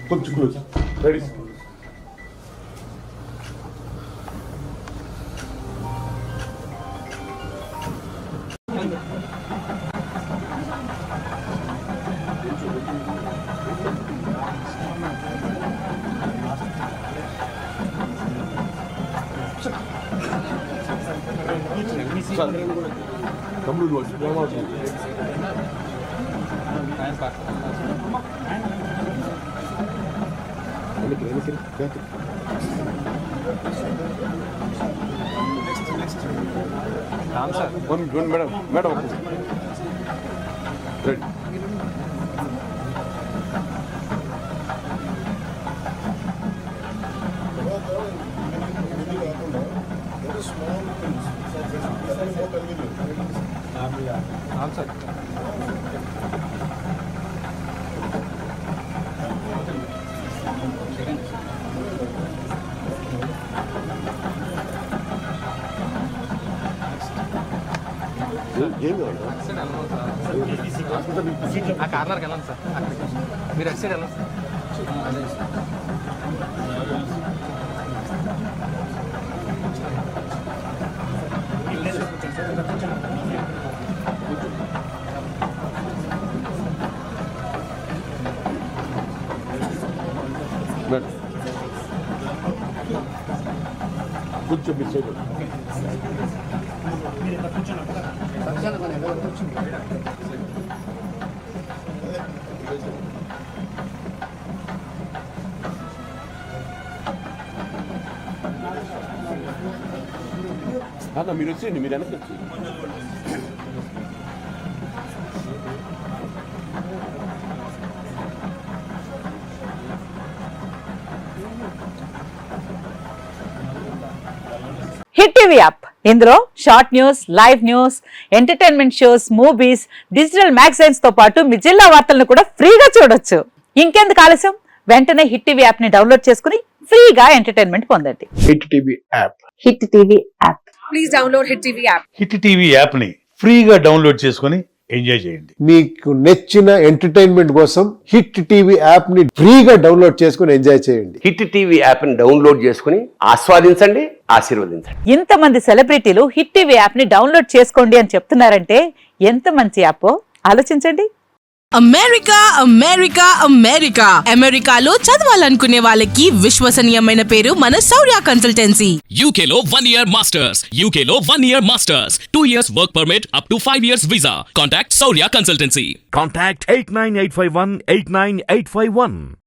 కొంచెం close ready తమ్ముడు madam madam ready ఆ కార్నర్కి వెళ్ళండి సార్, మీరు అటు సైడ్ వెళ్ళండి సార్. కొంచెం మిస్ అయిపోయింది. అన్న మీరు వచ్చేయండి, మీరు వెనక్కి వచ్చి హిట్ టీవీ యాప్. ఇందులో short news, live news, entertainment shows, movies, digital magazines తో పాటు మీ జిల్లా వార్తలను కూడా ఫ్రీగా చూడొచ్చు. ఇంకెందుకు ఆలస్యం, వెంటనే హిట్ టీవీ యాప్ ని డౌన్లోడ్ చేసుకుని ఫ్రీగా ఎంటర్టైన్మెంట్ పొందండి. Hit TV app. Hit TV app. Please download hit TV app. Hit TV app ని ఫ్రీగా డౌన్లోడ్ చేసుకుని ఎంజాయ్ చేయండి. మీకు నచ్చిన ఎంటర్టైన్మెంట్ కోసం హిట్ టీవీ యాప్ ని ఫ్రీగా డౌన్లోడ్ చేసుకుని ఎంజాయ్ చేయండి. హిట్ టీవీ యాప్ ని డౌన్లోడ్ చేసుకుని ఆస్వాదించండి, ఆశీర్వదించండి. ఇంతమంది సెలబ్రిటీలు హిట్ టీవీ యాప్ ని డౌన్లోడ్ చేసుకోండి అని చెప్తున్నారంటే ఎంత మంచి యాప్ ఆలోచించండి. అమెరికా అమెరికా అమెరికా అమెరికాలో చదవాలనుకునే వాళ్ళకి విశ్వసనీయమైన పేరు మన శౌర్య కన్సల్టెన్సీ. UK లో 1 year masters, UK లో 1 year masters, 2 years work permit up to 5 years visa. Contact Saurya Consultancy. Contact 89851 89851.